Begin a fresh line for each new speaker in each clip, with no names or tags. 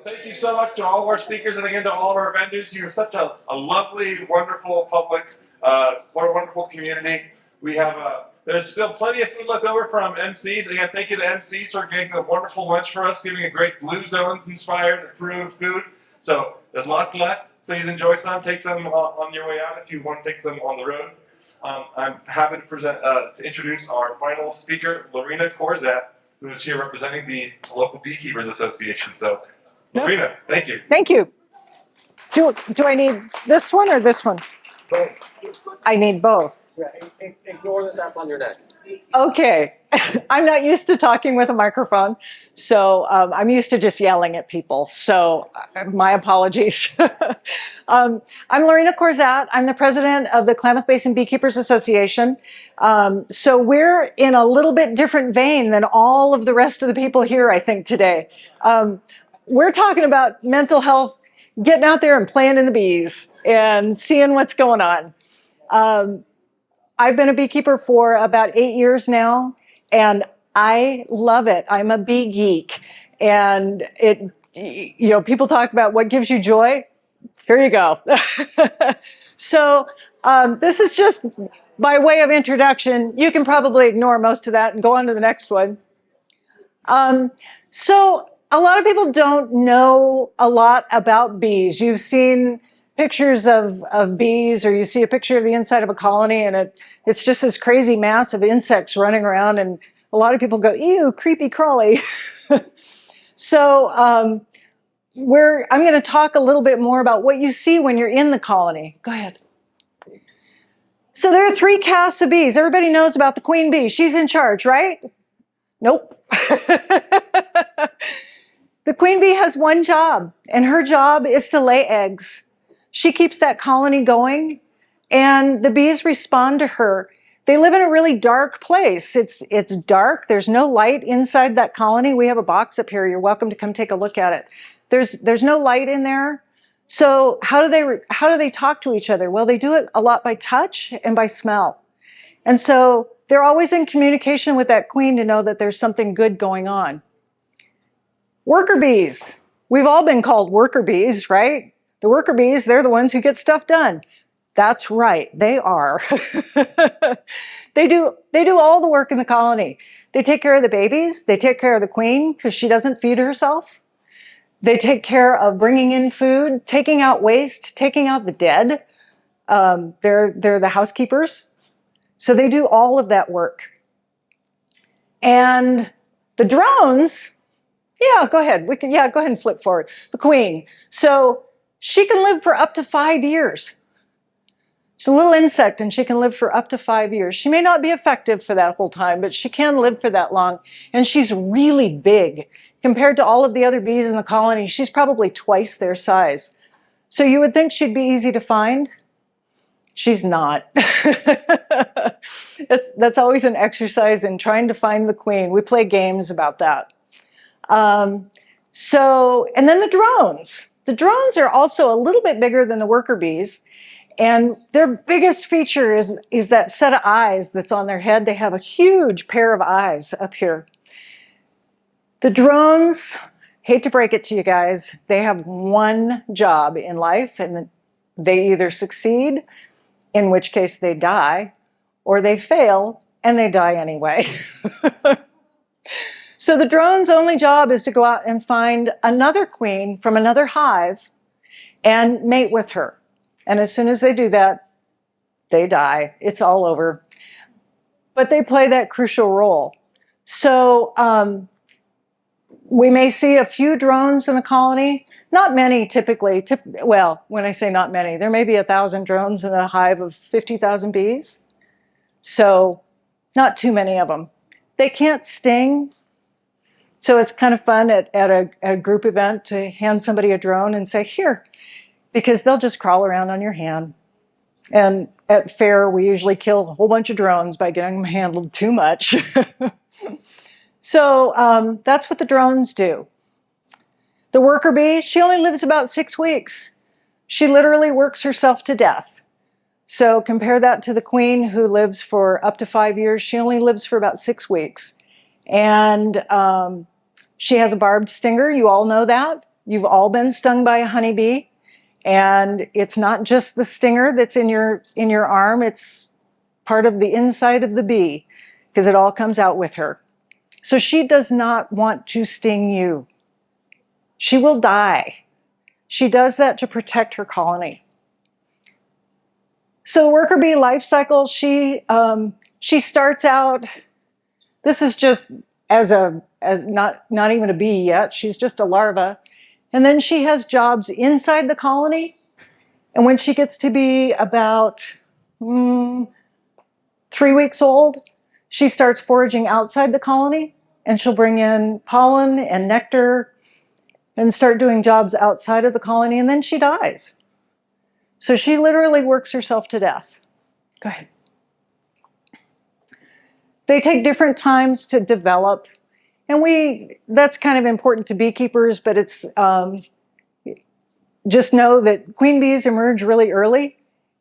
Thank you so much to all of our speakers and again to all of our vendors. You're such a lovely, wonderful public, what a wonderful community. We have there's still plenty of food left over from MCs. Again, thank you to MCs for getting a wonderful lunch for us, giving a great Blue Zones inspired, approved food. So there's lots left. Please enjoy some. Take some on your way out if you want to take some on the road. I'm happy to introduce our final speaker, Lorena Corzatt, who is here representing the local Beekeepers Association. So, Lorena, thank you.
Thank you. Do I need this one or this one?
Both.
I need both.
Yeah, ignore that that's on your neck.
Okay. I'm not used to talking with a microphone, so I'm used to just yelling at people. So my apologies. I'm Lorena Corzatt. I'm the president of the Klamath Basin Beekeepers Association. So we're in a little bit different vein than all of the rest of the people here, I think, today. We're talking about mental health, getting out there and playing in the bees and seeing what's going on. I've been a beekeeper for about 8 years now, and I love it. I'm a bee geek, and people talk about what gives you joy. Here you go. So this is just by way of introduction. You can probably ignore most of that and go on to the next one. So a lot of people don't know a lot about bees. You've seen pictures of bees, or you see a picture of the inside of a colony, and it's just this crazy mass of insects running around, and a lot of people go, ew, creepy crawly. So I'm going to talk a little bit more about what you see when you're in the colony. Go ahead. So there are 3 castes of bees. Everybody knows about the queen bee. She's in charge, right? Nope. The queen bee has one job, and her job is to lay eggs. She keeps that colony going, and the bees respond to her. They live in a really dark place. It's dark. There's no light inside that colony. We have a box up here. You're welcome to come take a look at it. There's no light in there. So how do they talk to each other? Well, they do it a lot by touch and by smell. And so they're always in communication with that queen to know that there's something good going on. Worker bees. We've all been called worker bees, right? The worker bees, they're the ones who get stuff done. That's right, they are. They do all the work in the colony. They take care of the babies. They take care of the queen because she doesn't feed herself. They take care of bringing in food, taking out waste, taking out the dead. They're the housekeepers. So they do all of that work. And the drones, yeah, go ahead. Go ahead and flip forward. The queen. So she can live for up to 5 years. She's a little insect, and she can live for up to 5 years. She may not be effective for that whole time, but she can live for that long. And she's really big. Compared to all of the other bees in the colony, she's probably twice their size. So you would think she'd be easy to find. She's not. That's always an exercise in trying to find the queen. We play games about that. And then the drones. The drones are also a little bit bigger than the worker bees, and their biggest feature is that set of eyes that's on their head. They have a huge pair of eyes up here. The drones, hate to break it to you guys, they have one job in life, and they either succeed, in which case they die, or they fail and they die anyway. So the drone's only job is to go out and find another queen from another hive and mate with her. And as soon as they do that, they die. It's all over. But they play that crucial role. So we may see a few drones in a colony. Not many typically. Well, when I say not many, there may be 1,000 drones in a hive of 50,000 bees. So not too many of them. They can't sting. So it's kind of fun at a group event to hand somebody a drone and say, here, because they'll just crawl around on your hand. And at fair, we usually kill a whole bunch of drones by getting them handled too much. So that's what the drones do. The worker bee, she only lives about 6 weeks. She literally works herself to death. So compare that to the queen who lives for up to 5 years. She only lives for about 6 weeks. And she has a barbed stinger. You all know that. You've all been stung by a honeybee, and it's not just the stinger that's in your arm, it's part of the inside of the bee, because it all comes out with her. So she does not want to sting you. She will die. She does that to protect her colony. So the worker bee life cycle, she starts out, this is just as not even a bee yet, she's just a larva. And then she has jobs inside the colony. And when she gets to be about 3 weeks old, she starts foraging outside the colony, and she'll bring in pollen and nectar and start doing jobs outside of the colony, and then she dies. So she literally works herself to death. Go ahead. They take different times to develop, and that's kind of important to beekeepers, but it's just know that queen bees emerge really early,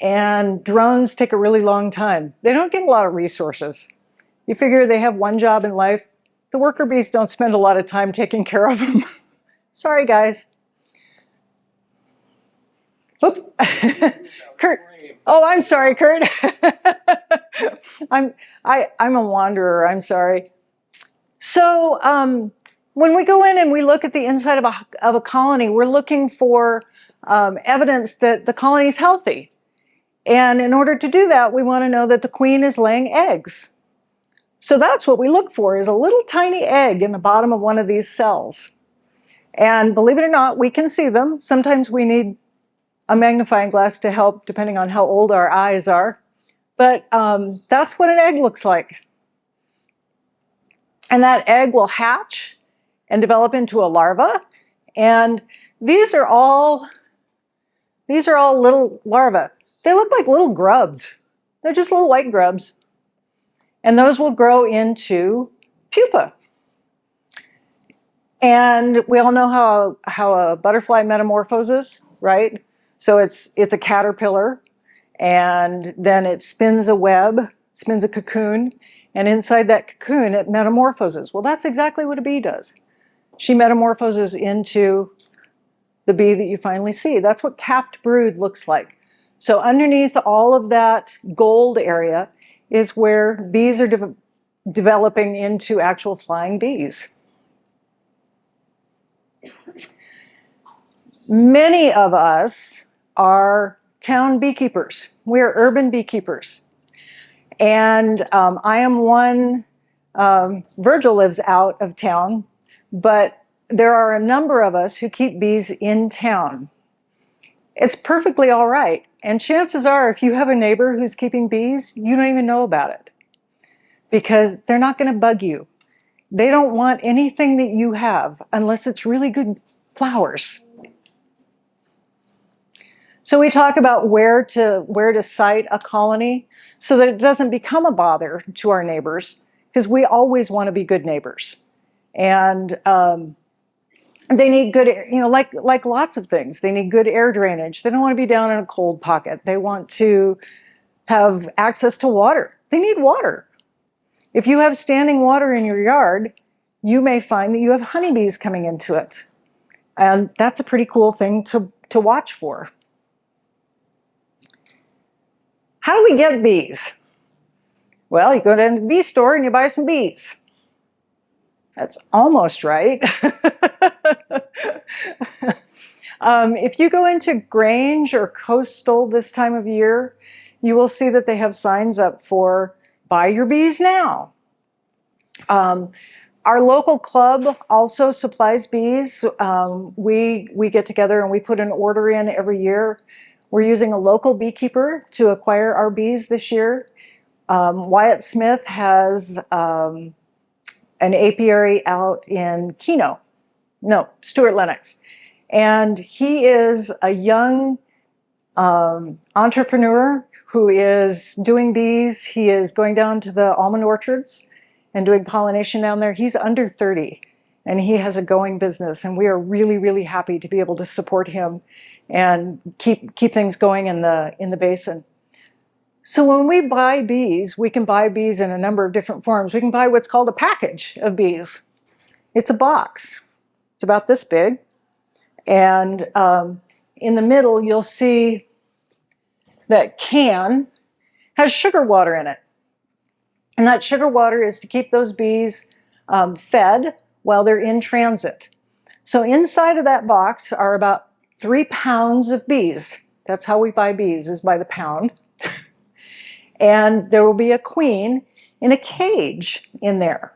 and drones take a really long time. They don't get a lot of resources. You figure they have one job in life. The worker bees don't spend a lot of time taking care of them. Sorry, guys. Oop. Kurt. Oh, I'm sorry, Kurt. I'm a wanderer. I'm sorry. So when we go in and we look at the inside of a colony, we're looking for evidence that the colony is healthy. And in order to do that, we want to know that the queen is laying eggs. So that's what we look for, is a little tiny egg in the bottom of one of these cells. And believe it or not, we can see them. Sometimes we need a magnifying glass to help, depending on how old our eyes are. But that's what an egg looks like. And that egg will hatch and develop into a larva. And these are all little larvae. They look like little grubs. They're just little white grubs. And those will grow into pupa. And we all know how a butterfly metamorphoses, right? So it's a caterpillar, and then it spins a web, spins a cocoon, and inside that cocoon it metamorphoses. Well, that's exactly what a bee does. She metamorphoses into the bee that you finally see. That's what capped brood looks like. So underneath all of that gold area is where bees are developing into actual flying bees. Many of us are town beekeepers. We're urban beekeepers. And I am one, Virgil lives out of town, but there are a number of us who keep bees in town. It's perfectly all right. And chances are, if you have a neighbor who's keeping bees, you don't even know about it, because they're not going to bug you. They don't want anything that you have unless it's really good flowers. So we talk about where to site a colony so that it doesn't become a bother to our neighbors, because we always want to be good neighbors. And they need good, like lots of things, they need good air drainage. They don't want to be down in a cold pocket. They want to have access to water. They need water. If you have standing water in your yard, you may find that you have honeybees coming into it. And that's a pretty cool thing to watch for. How do we get bees? Well, you go to the bee store and you buy some bees. That's almost right. If you go into Grange or Coastal this time of year, you will see that they have signs up for buy your bees now. Our local club also supplies bees. We get together and we put an order in every year. We're using a local beekeeper to acquire our bees this year. Wyatt Smith has an apiary out in Stuart Lennox. And he is a young entrepreneur who is doing bees. He is going down to the almond orchards and doing pollination down there. He's under 30 and he has a going business, and we are really, really happy to be able to support him and keep things going in the basin. So when we buy bees, we can buy bees in a number of different forms. We can buy what's called a package of bees. It's a box. It's about this big. And in the middle, you'll see that can has sugar water in it. And that sugar water is to keep those bees fed while they're in transit. So inside of that box are about 3 pounds of bees. That's how we buy bees, is by the pound. And there will be a queen in a cage in there.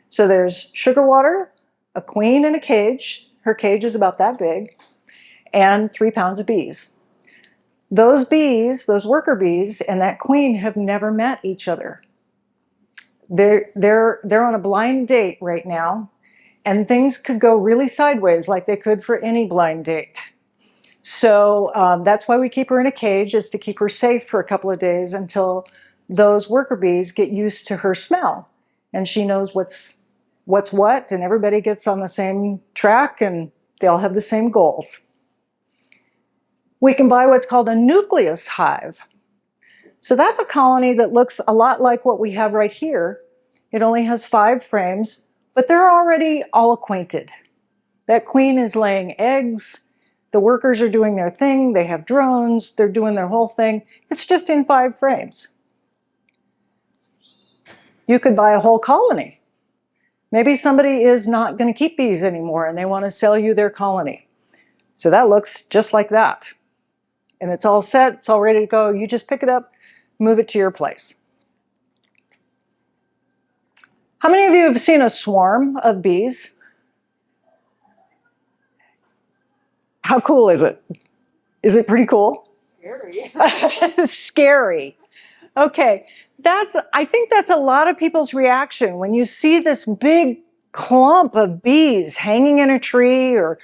So there's sugar water, a queen in a cage. Her cage is about that big, and 3 pounds of bees. Those bees, those worker bees, and that queen have never met each other. They're on a blind date right now, and things could go really sideways like they could for any blind date. So that's why we keep her in a cage, is to keep her safe for a couple of days until those worker bees get used to her smell. And she knows what's what, and everybody gets on the same track, and they all have the same goals. We can buy what's called a nucleus hive. So that's a colony that looks a lot like what we have right here. It only has 5 frames, but they're already all acquainted. That queen is laying eggs. The workers are doing their thing. They have drones. They're doing their whole thing. It's just in 5 frames. You could buy a whole colony. Maybe somebody is not going to keep bees anymore and they want to sell you their colony. So that looks just like that. And it's all set. It's all ready to go. You just pick it up, move it to your place. How many of you have seen a swarm of bees? How cool is it? Is it pretty cool?
Scary.
Scary. Okay, I think that's a lot of people's reaction when you see this big clump of bees hanging in a tree or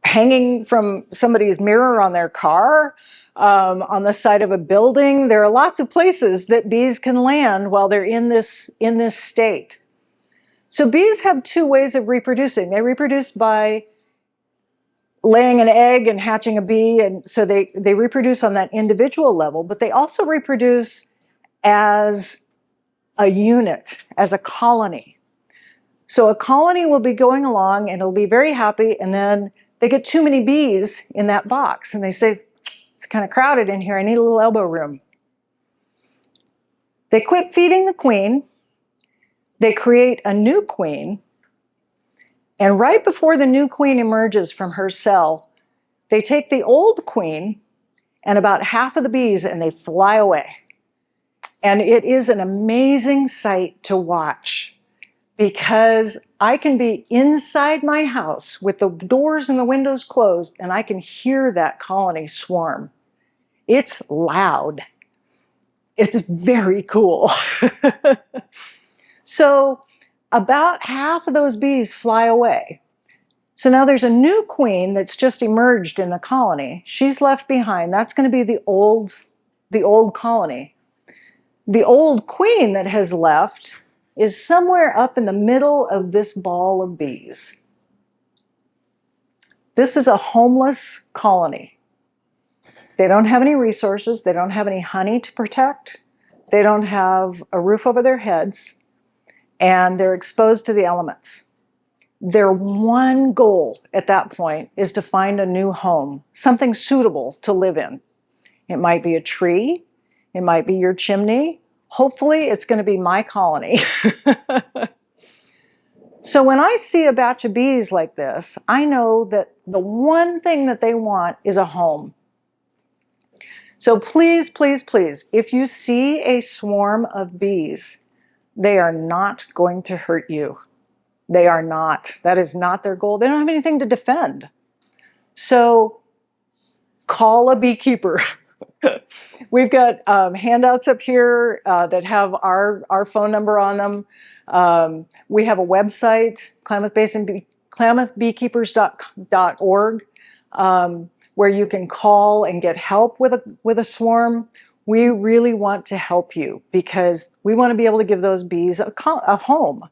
hanging from somebody's mirror on their car, on the side of a building. There are lots of places that bees can land while they're in this state. So bees have 2 ways of reproducing. They reproduce by laying an egg and hatching a bee, and so they reproduce on that individual level, but they also reproduce as a unit, as a colony. So a colony will be going along and it'll be very happy, and then they get too many bees in that box and they say, it's kind of crowded in here, I need a little elbow room. They quit feeding the queen, they create a new queen, and right before the new queen emerges from her cell, they take the old queen and about half of the bees and they fly away. And it is an amazing sight to watch, because I can be inside my house with the doors and the windows closed and I can hear that colony swarm. It's loud. It's very cool. So about half of those bees fly away. So now there's a new queen that's just emerged in the colony. She's left behind. That's going to be the old colony. The old queen that has left is somewhere up in the middle of this ball of bees. This is a homeless colony. They don't have any resources. They don't have any honey to protect. They don't have a roof over their heads. And they're exposed to the elements. Their one goal at that point is to find a new home, something suitable to live in. It might be a tree. It might be your chimney. Hopefully, it's going to be my colony. So when I see a batch of bees like this, I know that the one thing that they want is a home. So please, please, please, if you see a swarm of bees, they are not going to hurt you. They are not. That is not their goal. They don't have anything to defend. So call a beekeeper. We've got handouts up here that have our phone number on them. We have a website, klamathbeekeepers.org, where you can call and get help with a swarm. We really want to help you because we want to be able to give those bees a home.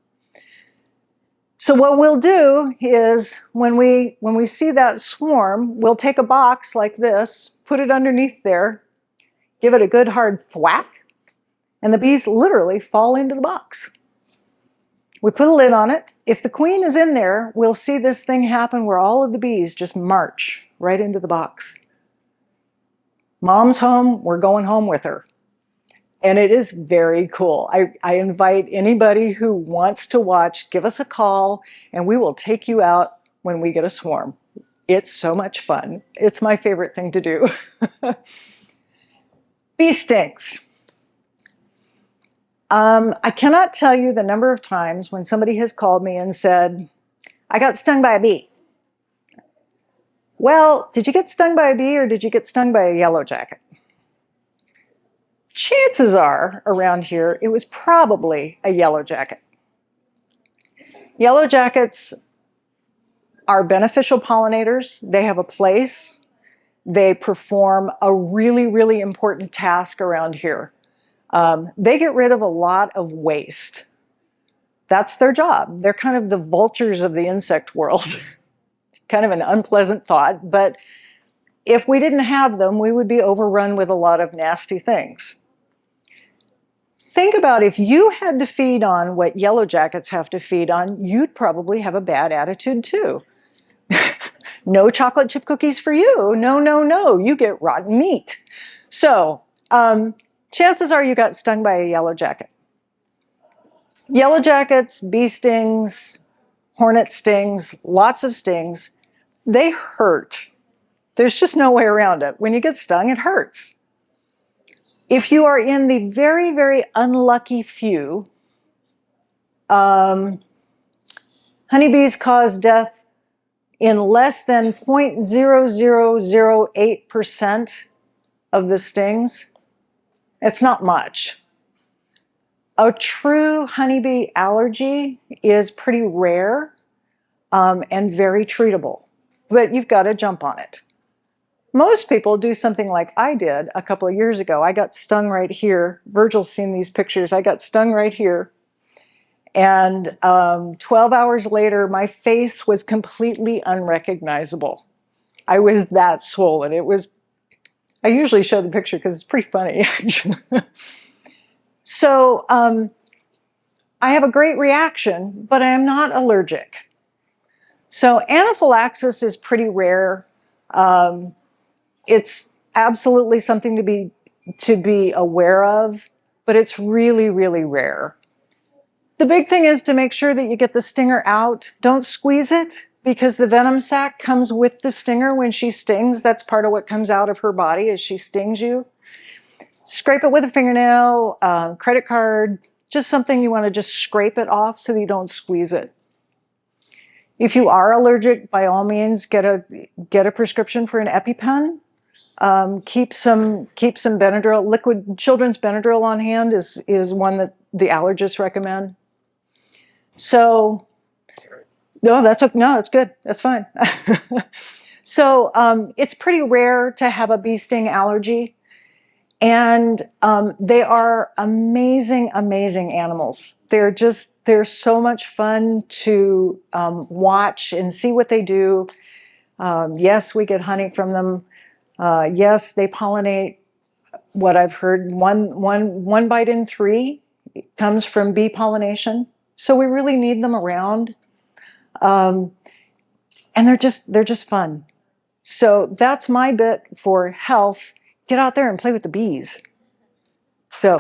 So what we'll do is when we see that swarm, we'll take a box like this, put it underneath there, give it a good hard thwack, and the bees literally fall into the box. We put a lid on it. If the queen is in there, we'll see this thing happen where all of the bees just march right into the box. Mom's home, we're going home with her. And it is very cool. I invite anybody who wants to watch, give us a call, and we will take you out when we get a swarm. It's so much fun. It's my favorite thing to do. Bee stings. I cannot tell you the number of times when somebody has called me and said, I got stung by a bee. Well, did you get stung by a bee or did you get stung by a yellow jacket? Chances are, around here, it was probably a yellow jacket. Yellow jackets are beneficial pollinators. They have a place. They perform a really, really important task around here. They get rid of a lot of waste. That's their job. They're kind of the vultures of the insect world. It's kind of an unpleasant thought, but if we didn't have them, we would be overrun with a lot of nasty things. Think about if you had to feed on what yellow jackets have to feed on, you'd probably have a bad attitude too. No chocolate chip cookies for you. No, no, no, you get rotten meat. So chances are you got stung by a yellow jacket. Yellow jackets, bee stings, hornet stings, lots of stings, they hurt. There's just no way around it. When you get stung, it hurts. If you are in the very, very unlucky few, honeybees cause death in less than 0.0008% of the stings. It's not much. A true honeybee allergy is pretty rare and very treatable, but you've got to jump on it. Most people do something like I did a couple of years ago. I got stung right here. Virgil's seen these pictures. I got stung right here. And 12 hours later, my face was completely unrecognizable. I was that swollen. I usually show the picture because it's pretty funny. So I have a great reaction, but I am not allergic. So anaphylaxis is pretty rare. It's absolutely something to be aware of, but it's really, really rare. The big thing is to make sure that you get the stinger out. Don't squeeze it because the venom sac comes with the stinger when she stings. That's part of what comes out of her body as she stings you. Scrape it with a fingernail, credit card, just something you want to just scrape it off so that you don't squeeze it. If you are allergic, by all means, get a prescription for an EpiPen. Keep some Benadryl, liquid children's Benadryl on hand is one that the allergists recommend. So, no, it's good. That's fine. So it's pretty rare to have a bee sting allergy. And they are amazing, amazing animals. They're so much fun to watch and see what they do. Yes, we get honey from them. Yes, they pollinate. What I've heard, one bite in 3 comes from bee pollination. So we really need them around. And they're just fun. So that's my bit for health. Get out there and play with the bees. So